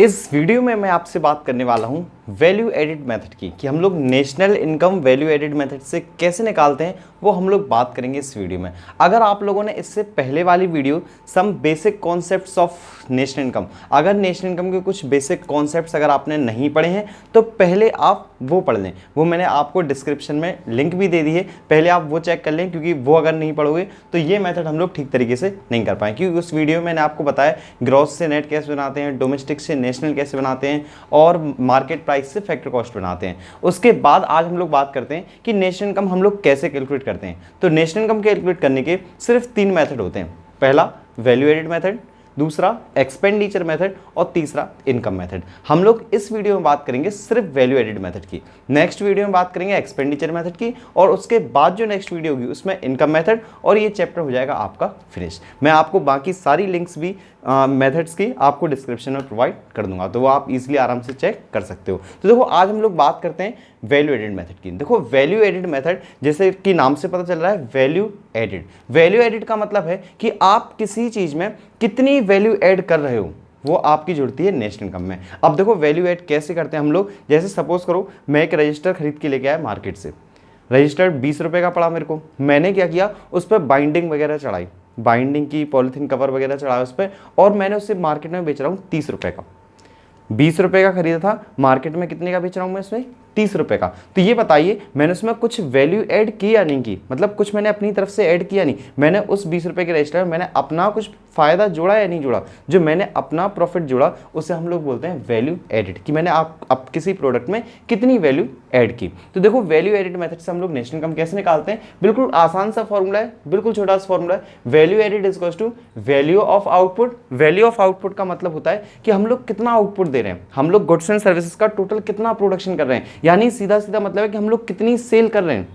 इस वीडियो में मैं आपसे बात करने वाला हूं वैल्यू एडिड मेथड की कि हम लोग national income value added method से कैसे निकालते हैं, वो हम लोग बात करेंगे इस वीडियो में। अगर आप लोगों ने इससे पहले वाली video some basic concepts of national income, अगर नेशनल इनकम के कुछ बेसिक कॉन्सेप्ट्स अगर आपने नहीं पढ़े हैं तो पहले आप वो पढ़ लें। वो मैंने आपको डिस्क्रिप्शन में लिंक भी दे दी है, पहले आप वो चेक कर लें, क्योंकि वो अगर नहीं पढ़ोगे तो ये मेथड हम लोग ठीक तरीके से नहीं कर पाएँ। क्योंकि उस वीडियो में मैंने आपको बताया ग्रॉस से नेट कैसे बनाते हैं, डोमेस्टिक से नेशनल कैसे बनाते हैं और मार्केट प्राइस से फैक्टर कॉस्ट बनाते हैं। उसके बाद आज हम लोग बात करते हैं कि नेशनल इनकम हम लोग कैसे कैलकुलेट करते हैं। तो नेशनल इनकम कैलकुलेट करने के सिर्फ 3 मेथड होते हैं। पहला वैल्यू एडिड मेथड, दूसरा एक्सपेंडिचर मेथड और तीसरा इनकम मेथड। हम लोग इस वीडियो में बात करेंगे सिर्फ वैल्यू एडिड मेथड की, नेक्स्ट वीडियो में बात करेंगे एक्सपेंडिचर मेथड की, और उसके बाद जो नेक्स्ट वीडियो होगी उसमें इनकम मेथड, और ये चैप्टर हो जाएगा आपका फिनिश। मैं आपको बाकी सारी लिंक्स भी मेथड्स की आपको डिस्क्रिप्शन में प्रोवाइड कर दूंगा, तो वो आप इजीली आराम से चेक कर सकते हो। तो देखो आज हम लोग बात करते हैं वैल्यू एडिड मेथड की। देखो वैल्यू एडिड मेथड जैसे कि नाम से पता चल रहा है वैल्यू एडिड। वैल्यू एडिड का मतलब है कि आप किसी चीज़ में कितनी वैल्यू ऐड कर रहे हो, वो आपकी जुड़ती है नेशनल इनकम में। अब देखो वैल्यू ऐड कैसे करते हैं हम लोग। जैसे सपोज करो मैं एक रजिस्टर खरीद के लेके आया मार्केट से, रजिस्टर 20 रुपये का पड़ा मेरे को। मैंने क्या किया, उस पर बाइंडिंग वगैरह चढ़ाई, बाइंडिंग की पॉलीथीन कवर वगैरह चढ़ाया उस पर, और मैंने उसे मार्केट में बेच रहा हूँ 30 रुपये का। 20 रुपये का खरीदा था, मार्केट में कितने का बेच रहा हूँ मैं उसमें 30 रुपये का। तो ये बताइए मैंने उसमें कुछ वैल्यू ऐड की या नहीं की, मतलब कुछ मैंने अपनी तरफ से ऐड किया नहीं। मैंने उस 20 रुपये के रजिस्टर में मैंने अपना कुछ फ़ायदा जोड़ा या नहीं जोड़ा। जो मैंने अपना प्रॉफिट जोड़ा उसे हम लोग बोलते हैं वैल्यू एडिड, कि मैंने आप किसी प्रोडक्ट में कितनी वैल्यू ऐड की। तो देखो वैल्यू एडिड मेथड से हम लोग नेशनल इनकम कैसे निकालते हैं। बिल्कुल आसान सा फॉर्मूला है, बिल्कुल छोटा सा फॉर्मूला है। Value added is equals to value of output. Value of output का मतलब होता है कि हम लोग कितना आउटपुट दे रहे हैं, हम लोग गुड्स एंड सर्विसेज का टोटल कितना प्रोडक्शन कर रहे हैं, यानी सीधा सीधा मतलब है कि हम लोग कितनी सेल कर रहे हैं।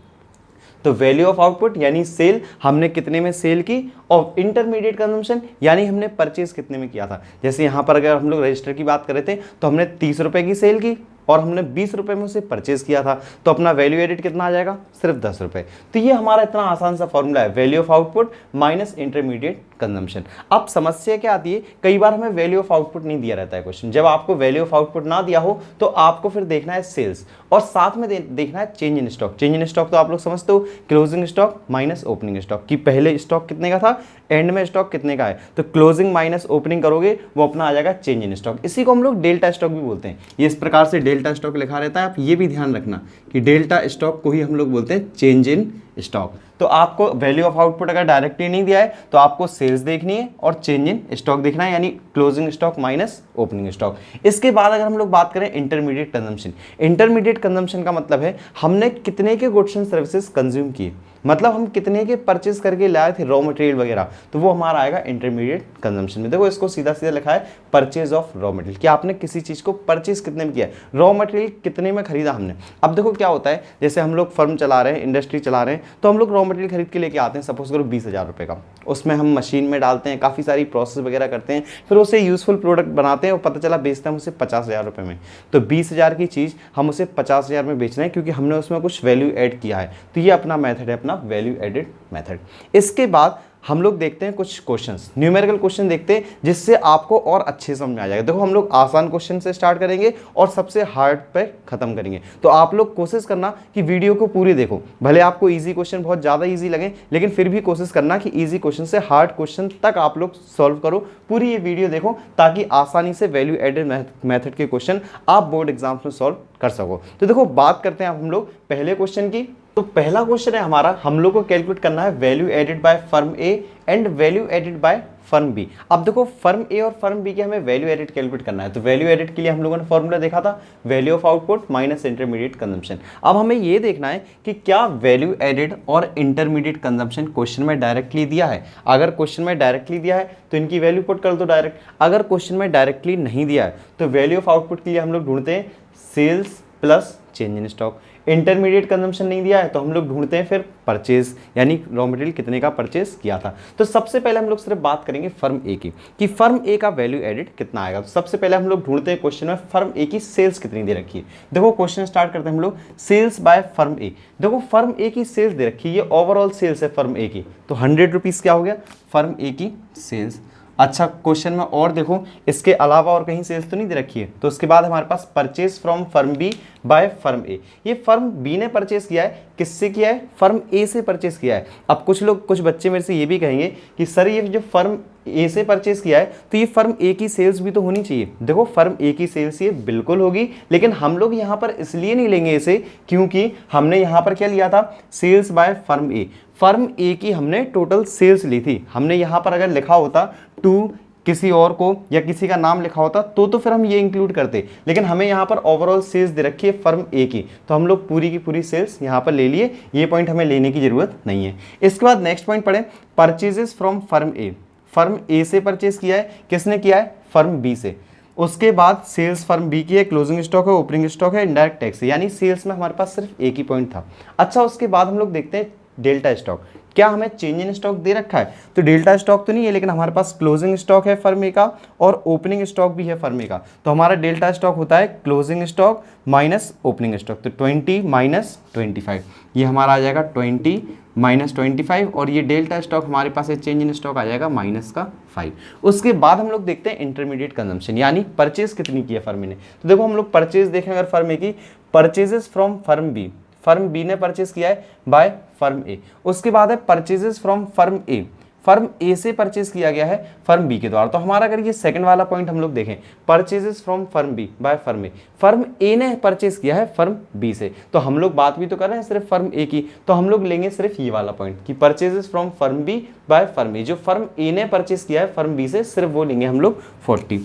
तो वैल्यू ऑफ आउटपुट यानी सेल, हमने कितने में सेल की, और इंटरमीडिएट कंजम्पशन यानी हमने परचेज कितने में किया था। जैसे यहाँ पर अगर हम लोग रजिस्टर की बात कर रहे थे तो हमने 30 रुपये की सेल की और हमने 20 रुपये में उसे परचेज किया था, तो अपना वैल्यू एडिड कितना आ जाएगा, सिर्फ 10 रुपये। तो ये हमारा इतना आसान सा फॉर्मूला है, value of output minus intermediate consumption. अब समस्या क्या आती है, कई बार हमें वैल्यू ऑफ आउटपुट नहीं दिया रहता है क्वेश्चन। जब आपको वैल्यू ऑफ आउटपुट ना दिया हो तो आपको फिर देखना है सेल्स, और साथ में देखना है change in stock. Change in stock तो आप लोग समझते हो, closing stock minus opening stock, कि पहले स्टॉक कितने का था, एंड में स्टॉक कितने का है। तो क्लोजिंग माइनस ओपनिंग करोगे वो अपना आ जाएगा चेंज इन स्टॉक। इसी को हम लोग डेल्टा स्टॉक भी बोलते हैं। ये इस प्रकार से डेल्टा स्टॉक लिखा रहता है, आप ये भी ध्यान रखना कि डेल्टा स्टॉक को ही हम लोग बोलते हैं चेंज इन स्टॉक। तो आपको वैल्यू ऑफ आउटपुट अगर डायरेक्टली नहीं दिया है तो आपको सेल्स देखनी है और चेंज इन स्टॉक देखना है, यानी closing stock minus opening stock. इसके बाद अगर हम लोग बात करें इंटरमीडिएट कंजम्पशन, इंटरमीडिएट कंजम्पशन का मतलब है हमने कितने के गुड्स एंड सर्विसेज कंज्यूम किए, मतलब हम कितने के परचेज करके लाए थे रॉ मटेरियल वगैरह, तो वो हमारा आएगा इंटरमीडिएट कंजम्पशन में। देखो इसको सीधा सीधा लिखा है परचेज ऑफ रॉ मटेरियल, कि आपने किसी चीज़ को परचेज कितने में किया, रॉ मटेरियल कितने में खरीदा हमने। अब देखो क्या होता है, जैसे हम लोग फर्म चला रहे हैं, इंडस्ट्री चला रहे हैं, तो हम लोग रॉ मटेरियल खरीद के लेके आते हैं, सपोज करो 20,000 रुपये का। उसमें हम मशीन में डालते हैं, काफ़ी सारी प्रोसेस वगैरह करते हैं, फिर उसे यूजफुल प्रोडक्ट बनाते हैं और पता चला बेचते हैं उसे 50,000 रुपये में। तो 20,000 की चीज़ हम उसे 50,000 में बेच रहे हैं, क्योंकि हमने उसमें कुछ वैल्यू ऐड किया है। तो ये अपना मेथड है, अपना वैल्यू एडिड मेथड। इसके बाद हम लोग देखते हैं कुछ क्वेश्चंस, न्यूमेरिकल क्वेश्चन देखते हैं, जिससे आपको और अच्छे समझ में आ जाएगा। देखो हम लोग आसान क्वेश्चन से स्टार्ट करेंगे और सबसे हार्ड पे खत्म करेंगे। तो आप लोग कोशिश करना कि वीडियो को पूरी देखो, भले आपको इजी क्वेश्चन बहुत ज़्यादा इजी लगे, लेकिन फिर भी कोशिश करना कि इजी क्वेश्चन से हार्ड क्वेश्चन तक आप लोग सॉल्व करो। पूरी ये वीडियो देखो ताकि आसानी से वैल्यू एडेड मेथड के क्वेश्चन आप बोर्ड एग्जाम्स में सॉल्व कर सको। तो देखो बात करते हैं हम लोग पहले क्वेश्चन की। तो पहला क्वेश्चन है हमारा, हम लोग को कैलकुलेट करना है value added by firm A and value added by firm B. अब देखो फर्म ए और फर्म बी के हमें वैल्यू एडेड कैलकुलेट करना है। तो वैल्यू एडेड के लिए हम लोगों ने फॉर्मूला देखा था, value of output minus intermediate consumption. अब हमें ये देखना है कि क्या वैल्यू एडेड और इंटरमीडिएट कंजम्पशन क्वेश्चन में डायरेक्टली दिया है। अगर क्वेश्चन में डायरेक्टली दिया है तो इनकी वैल्यू पुट कर दो डायरेक्ट। अगर क्वेश्चन में डायरेक्टली नहीं दिया है तो वैल्यू ऑफ आउटपुट के लिए हम लोग ढूंढते हैं sales plus change in stock. Intermediate consumption नहीं दिया है तो हम लोग ढूंढते हैं फिर परचेज, यानी रॉ मटेरियल कितने का परचेज किया था। तो सबसे पहले हम लोग सिर्फ बात करेंगे फर्म ए की, कि फर्म ए का वैल्यू एडिड कितना आएगा। तो सबसे पहले हम लोग ढूंढते हैं क्वेश्चन में फर्म ए की सेल्स कितनी दे रखी है। देखो क्वेश्चन स्टार्ट करते हैं हम लोग, सेल्स बाय फर्म ए। देखो फर्म ए की सेल्स दे रखी है, ये ओवरऑल सेल्स है फर्म ए की। तो 100 रुपीज़ क्या हो गया फर्म ए की सेल्स। अच्छा क्वेश्चन में और देखो, इसके अलावा और कहीं सेल्स तो नहीं दे रखी है। तो उसके बाद हमारे पास purchase from firm B by firm A. ये फर्म बी ने परचेज किया है, किससे किया है? फर्म ए से परचेज किया है। अब कुछ बच्चे मेरे से ये भी कहेंगे कि सर ये जो फर्म ए से परचेज किया है तो ये फर्म ए की सेल्स भी तो होनी चाहिए। देखो फर्म ए की सेल्स ये बिल्कुल होगी, लेकिन हम लोग यहाँ पर इसलिए नहीं लेंगे इसे क्योंकि हमने यहाँ पर क्या लिया था? Sales by firm A. Firm A की हमने टोटल सेल्स ली थी। हमने यहाँ पर अगर लिखा होता टू किसी और को या किसी का नाम लिखा होता तो फिर हम ये इंक्लूड करते, लेकिन हमें यहाँ पर ओवरऑल सेल्स दे रखी है फर्म ए की, तो हम लोग पूरी की पूरी सेल्स यहाँ पर ले लिए। ये पॉइंट हमें लेने की जरूरत नहीं है। इसके बाद नेक्स्ट पॉइंट पढ़े, purchases from firm A. Firm A से परचेज किया है, किसने किया है? फर्म बी से। उसके बाद सेल्स फर्म बी की है, क्लोजिंग स्टॉक है, ओपनिंग स्टॉक है, इनडायरेक्ट टैक्स है, यानी सेल्स में हमारे पास सिर्फ एक ही पॉइंट था। अच्छा उसके बाद हम लोग देखते हैं डेल्टा स्टॉक। क्या हमें चेंज इन स्टॉक दे रखा है? तो डेल्टा स्टॉक तो नहीं है, लेकिन हमारे पास क्लोजिंग स्टॉक है फर्म ए का और ओपनिंग स्टॉक भी है फर्म ए का। तो हमारा डेल्टा स्टॉक होता है closing stock minus opening stock. तो 20 माइनस 25, ये हमारा आ जाएगा 20 माइनस 25, और ये डेल्टा स्टॉक हमारे पास है चेंज इन स्टॉक आ जाएगा माइनस का 5। उसके बाद हम लोग देखते हैं इंटरमीडिएट कंजम्पशन, यानी परचेज कितनी की है फर्म ने। तो देखो हम लोग परचेज देखें अगर फर्म ए की, purchases from firm B. Firm B ने परचेज किया है बाय फर्म ए। उसके बाद है purchases from firm A. Firm A से परचेज किया गया है फर्म बी के द्वारा। तो हमारा अगर ये सेकंड वाला पॉइंट हम लोग देखें, purchases from firm B by firm A, firm A ने परचेज किया है फर्म बी से। तो हम लोग बात भी तो कर रहे हैं सिर्फ फर्म ए की, तो हम लोग लेंगे सिर्फ ये वाला पॉइंट कि purchases from firm B by firm A. जो फर्म ए ने परचेज किया है फर्म बी से, सिर्फ वो लेंगे हम लोग 40।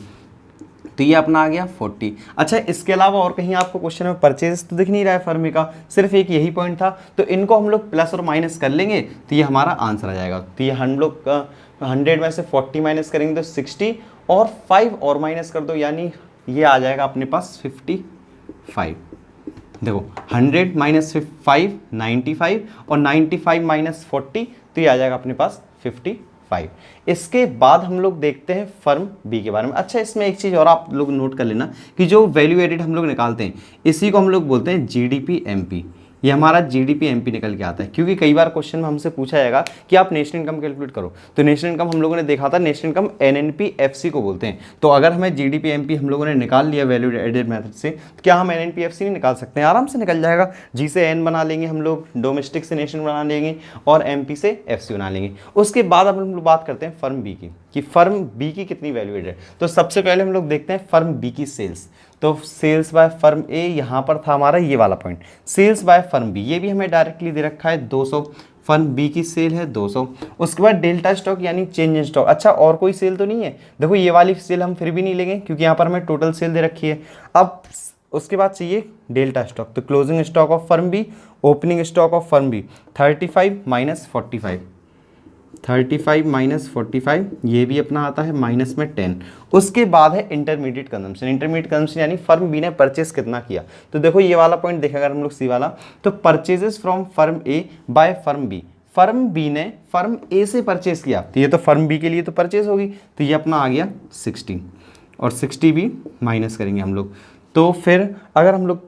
तो ये अपना आ गया 40। अच्छा इसके अलावा और कहीं आपको क्वेश्चन में परचेज तो दिख नहीं रहा है फर्म ए का, सिर्फ एक यही पॉइंट था। तो इनको हम लोग प्लस और माइनस कर लेंगे तो ये हमारा आंसर आ जाएगा। तो ये हम लोग 100 में से 40 माइनस करेंगे तो 60, और 5 और माइनस कर दो, यानी ये आ जाएगा अपने पास 55। देखो 100 माइनस 5 95, और 95 माइनस 40, तो ये आ जाएगा अपने पास 55। इसके बाद हम लोग देखते हैं फर्म बी के बारे में। अच्छा इसमें एक चीज़ और आप लोग नोट कर लेना कि जो वैल्यू एडिड हम लोग निकालते हैं इसी को हम लोग बोलते हैं जीडीपी एमपी। ये हमारा जीडीपी एमपी निकल के आता है, क्योंकि कई बार क्वेश्चन में हमसे पूछा जाएगा कि आप नेशनल इनकम कैलकुलेट करो। तो नेशनल इनकम हम लोगों ने देखा था, नेशनल इनकम एनएनपी एफसी को बोलते हैं। तो अगर हमें जीडीपी एमपी हम लोगों ने निकाल लिया वैल्यू एडेड मेथड से, तो क्या हम एनएनपी एफसी नहीं निकाल सकते हैं? आराम से निकल जाएगा। जी से एन बना लेंगे हम लोग, डोमेस्टिक से नेशनल बना लेंगे, और एमपी से एफसी बना लेंगे। उसके बाद अब हम लोग बात करते हैं फर्म बी की, कि फर्म बी की कितनी वैल्यू एडेड है। तो सबसे पहले हम लोग देखते हैं फर्म बी की सेल्स। तो सेल्स बाय फर्म ए, यहाँ पर था हमारा ये वाला point, sales by firm B, ये भी हमें डायरेक्टली दे रखा है 200। फर्म बी की सेल है 200। उसके बाद डेल्टा स्टॉक यानी चेंज इन स्टॉक। अच्छा और कोई सेल तो नहीं है? देखो ये वाली सेल हम फिर भी नहीं लेंगे क्योंकि यहाँ पर हमें टोटल सेल दे रखी है। अब उसके बाद चाहिए डेल्टा स्टॉक। तो closing stock of firm B, opening stock of firm B, 35 minus 45, 35 minus 45, ये भी अपना आता है माइनस में 10। उसके बाद है इंटरमीडिएट कंजम्पशन। इंटरमीडिएट कंजम्पशन यानी फर्म बी ने परचेस कितना किया। तो देखो ये वाला पॉइंट देखा अगर हम लोग सी वाला, तो purchases from firm A by firm B. Firm B ने फर्म ए से परचेज किया, तो ये तो फर्म बी के लिए तो परचेज होगी, तो ये अपना आ गया 60, और 60 भी माइनस करेंगे हम लोग। तो फिर अगर हम लोग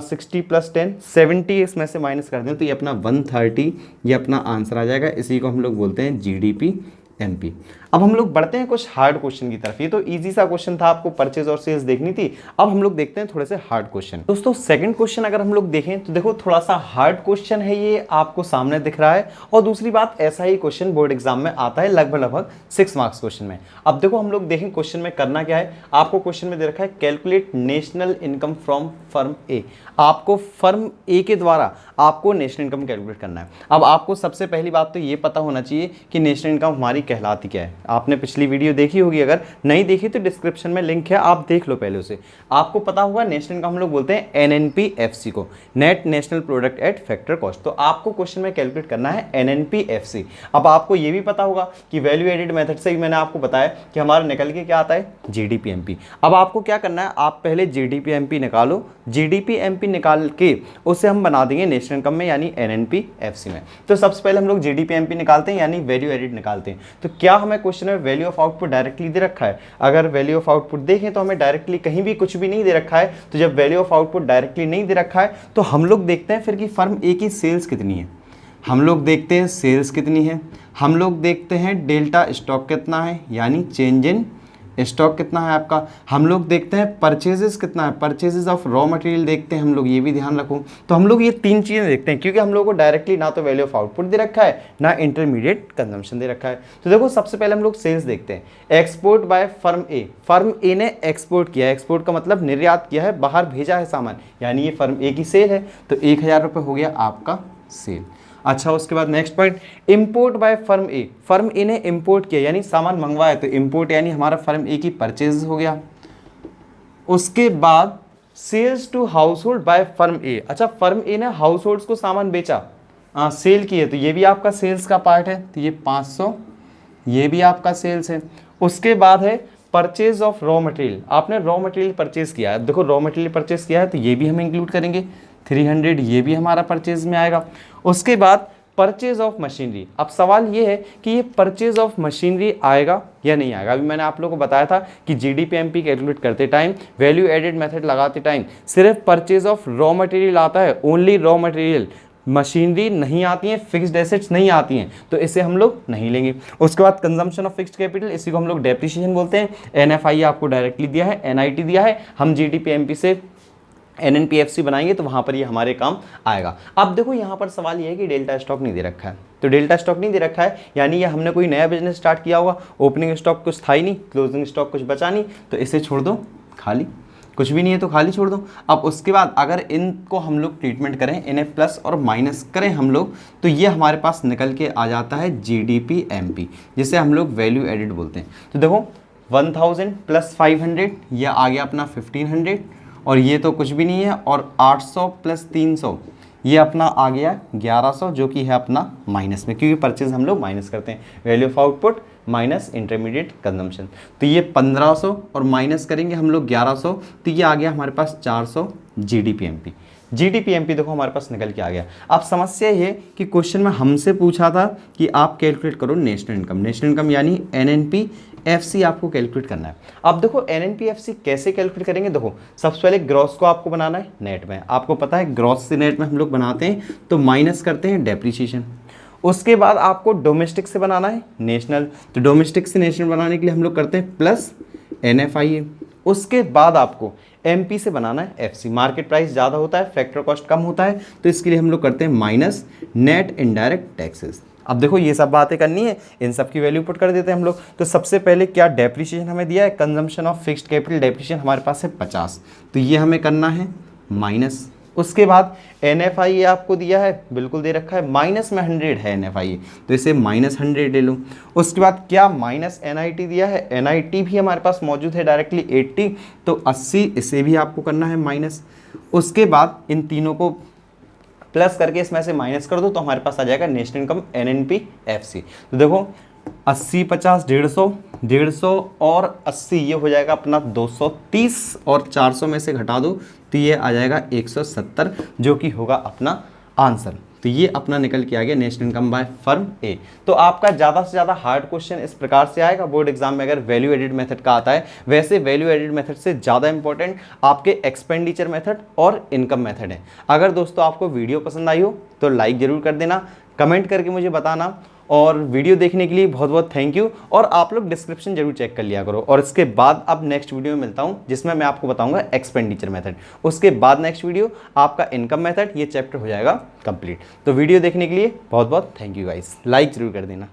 60 प्लस 10 70 इसमें से माइनस कर दें तो ये अपना 130, ये अपना आंसर आ जाएगा। इसी को हम लोग बोलते हैं जीडीपी एमपी। अब हम लोग बढ़ते हैं कुछ हार्ड क्वेश्चन की तरफ। ये तो इजी सा क्वेश्चन था, आपको परचेज और सेल्स देखनी थी। अब हम लोग देखते हैं थोड़े से हार्ड क्वेश्चन। दोस्तों सेकंड क्वेश्चन अगर हम लोग देखें तो देखो थोड़ा सा हार्ड क्वेश्चन है, ये आपको सामने दिख रहा है। और दूसरी बात, ऐसा ही क्वेश्चन बोर्ड एग्जाम में आता है लगभग 6 मार्क्स क्वेश्चन में। अब देखो हम लोग देखें क्वेश्चन में करना क्या है। आपको क्वेश्चन में दे रखा है calculate national income from firm A. आपको फर्म ए के द्वारा आपको नेशनल इनकम कैलकुलेट करना है। अब आपको सबसे पहली बात तो ये पता होना चाहिए कि नेशनल इनकम हमारी कहलाती क्या है। आपने पिछली वीडियो देखी होगी, अगर नहीं देखी तो डिस्क्रिप्शन में लिंक है, आप देख लो पहले उसे। आपको पता होगा नेशनल इनकम हम लोग बोलते हैं एनएनपीएफसी को, net national product at factor cost. तो आपको क्वेश्चन में कैलकुलेट करना है एनएनपीएफसी। अब आपको ये भी पता होगा कि वैल्यू एडेड मेथड से ही मैंने आपको बताया कि हमारा निकल के क्या आता है, जीडीपीएमपी। अब आपको क्या करना है, आप पहले जीडीपीएमपी निकालो। जीडीपीएमपी निकाल के उसे हम बना देंगे नेशनल इनकम में यानी एनएनपीएफसी में। तो सबसे पहले हम लोग जीडीपीएमपी निकालते हैं यानी वैल्यू एडेड निकालते हैं। तो क्या हमें क्वेश्चन में वैल्यू ऑफ आउटपुट डायरेक्टली दे रखा है? अगर वैल्यू ऑफ आउटपुट देखें तो हमें डायरेक्टली कहीं भी कुछ भी नहीं दे रखा है। तो जब वैल्यू ऑफ आउटपुट डायरेक्टली नहीं दे रखा है तो हम लोग देखते हैं फिर कि फर्म ए की सेल्स कितनी है। हम लोग देखते हैं सेल्स कितनी है, हम लोग देखते हैं डेल्टा स्टॉक कितना है यानी चेंज इन स्टॉक कितना है आपका, हम लोग देखते हैं परचेजेस कितना है, परचेजेस ऑफ रॉ मटेरियल देखते हैं हम लोग, ये भी ध्यान रखो। तो हम लोग ये 3 चीज़ें देखते हैं क्योंकि हम लोग को डायरेक्टली ना तो वैल्यू ऑफ आउटपुट दे रखा है ना इंटरमीडिएट कंजम्पशन दे रखा है। तो देखो सबसे पहले हम लोग सेल्स देखते हैं। एक्सपोर्ट बाय फर्म ए ने एक्सपोर्ट किया है, एक्सपोर्ट का मतलब निर्यात किया है, बाहर भेजा है सामान, यानी ये फर्म ए की सेल है। तो 1000 रुपये हो गया आपका सेल। अच्छा, उसके बाद next point, import by firm A ने इंपोर्ट किया यानी सामान मंगवाया, तो इंपोर्ट यानी हमारा फर्म ए की परचेज हो गया। उसके बाद sales to household by firm A, अच्छा फर्म ए ने हाउस होल्ड्स को सामान बेचा, सेल किए, तो ये भी आपका सेल्स का पार्ट है, तो ये 500, ये भी आपका सेल्स है। उसके बाद है परचेज ऑफ रॉ मटेरियल, आपने रॉ मटेरियल परचेज किया है, देखो रॉ मटेरियल परचेज किया है तो ये भी हम इंक्लूड करेंगे, 300 ये भी हमारा परचेज में आएगा। उसके बाद परचेज ऑफ मशीनरी, अब सवाल ये है कि ये परचेज ऑफ मशीनरी आएगा या नहीं आएगा। अभी मैंने आप लोगों को बताया था कि जीडीपीएमपी कैलकुलेट करते टाइम, वैल्यू एडेड मेथड लगाते टाइम सिर्फ परचेज ऑफ रॉ मटेरियल आता है, ओनली रॉ मटेरियल, मशीनरी नहीं आती हैं, फिक्स्ड एसेट्स नहीं आती हैं, तो इसे हम लोग नहीं लेंगे। उसके बाद कंजम्पशन ऑफ फिक्स्ड कैपिटल, इसी को हम लोग डेप्रिसिएशन बोलते हैं। एनएफआई आपको डायरेक्टली दिया है, एनआईटी दिया है, हम जीडीपीएमपी से एनएनपीएफसी बनाएंगे तो वहाँ पर ये हमारे काम आएगा। अब देखो यहाँ पर सवाल ये है कि डेल्टा स्टॉक नहीं दे रखा है, तो डेल्टा स्टॉक नहीं दे रखा है यानी ये हमने कोई नया बिजनेस स्टार्ट किया होगा, ओपनिंग स्टॉक कुछ था ही नहीं, क्लोजिंग स्टॉक कुछ बचा नहीं, तो इसे छोड़ दो खाली, कुछ भी नहीं है तो खाली छोड़ दो। अब उसके बाद अगर इनको हम लोग ट्रीटमेंट करें, इन्हें प्लस और माइनस करें हम लोग, तो ये हमारे पास निकल के आ जाता है जीडीपीएमपी, जिसे हम लोग वैल्यू एडिड बोलते हैं। तो देखो 1000 प्लस 500 यह आ गया अपना 1500, और ये तो कुछ भी नहीं है, और 800 प्लस 300 ये अपना आ गया 1100, जो कि है अपना माइनस में, क्योंकि परचेज हम लोग माइनस करते हैं, value of output minus intermediate consumption. तो ये 1500 और माइनस करेंगे हम लोग 1100, तो ये आ गया हमारे पास 400 जीडीपीएमपी। जीडीपीएमपी देखो हमारे पास निकल के आ गया। अब समस्या ये कि क्वेश्चन में हमसे पूछा था कि आप कैलकुलेट करो नेशनल इनकम, नेशनल इनकम यानी एनएनपीएफसी आपको कैलकुलेट करना है। अब देखो एनएनपीएफसी कैसे कैलकुलेट करेंगे, देखो सबसे पहले ग्रॉस को आपको बनाना है नेट में, आपको पता है ग्रॉस से नेट में हम लोग बनाते हैं तो माइनस करते हैं डेप्रीशिएशन। उसके बाद आपको डोमेस्टिक से बनाना है नेशनल, तो डोमेस्टिक से नेशनल बनाने के लिए हम लोग करते हैं प्लस एनएफआईए। उसके बाद आपको एमपी से बनाना है एफसी, मार्केट प्राइस ज़्यादा होता है, फैक्टर कॉस्ट कम होता है, तो इसके लिए हम लोग करते हैं माइनस नेट इनडायरेक्ट टैक्सेस। अब देखो ये सब बातें करनी है, इन सब की वैल्यू पुट कर देते हैं हम लोग। तो सबसे पहले क्या डेप्रीशिएशन हमें दिया है, consumption of fixed capital depreciation हमारे पास है 50, तो ये हमें करना है माइनस। उसके बाद एनएफआई आपको दिया है, बिल्कुल दे रखा है, माइनस में 100 है एनएफआई, तो इसे -100 ले लो। उसके बाद क्या माइनस एनआईटी दिया है, एनआईटी भी हमारे पास मौजूद है डायरेक्टली 80, तो 80 इसे भी आपको करना है माइनस। उसके बाद इन तीनों को प्लस करके इसमें से माइनस कर दो, तो हमारे पास आ जाएगा नेशनल इनकम एनएनपीएफसी। तो देखो 80 50 150, 150 और 80 ये हो जाएगा अपना 230, और 400 में से घटा दो तो ये आ जाएगा 170, जो कि होगा अपना आंसर। तो ये अपना निकल के आ गया नेशनल इनकम बाय फर्म ए। तो आपका ज़्यादा से ज़्यादा हार्ड क्वेश्चन इस प्रकार से आएगा बोर्ड एग्जाम में अगर वैल्यू एडिड मेथड का आता है। वैसे वैल्यू एडिड मेथड से ज़्यादा इंपॉर्टेंट आपके एक्सपेंडिचर मेथड और इनकम मेथड है। अगर दोस्तों आपको वीडियो पसंद आई हो तो लाइक ज़रूर कर देना, कमेंट करके मुझे बताना, और वीडियो देखने के लिए बहुत बहुत थैंक यू। और आप लोग डिस्क्रिप्शन जरूर चेक कर लिया करो। और इसके बाद अब नेक्स्ट वीडियो में मिलता हूँ जिसमें मैं आपको बताऊंगा एक्सपेंडिचर मेथड। उसके बाद नेक्स्ट वीडियो आपका इनकम मेथड, ये चैप्टर हो जाएगा कंप्लीट। तो वीडियो देखने के लिए बहुत बहुत थैंक यू गाइस, लाइक जरूर कर देना।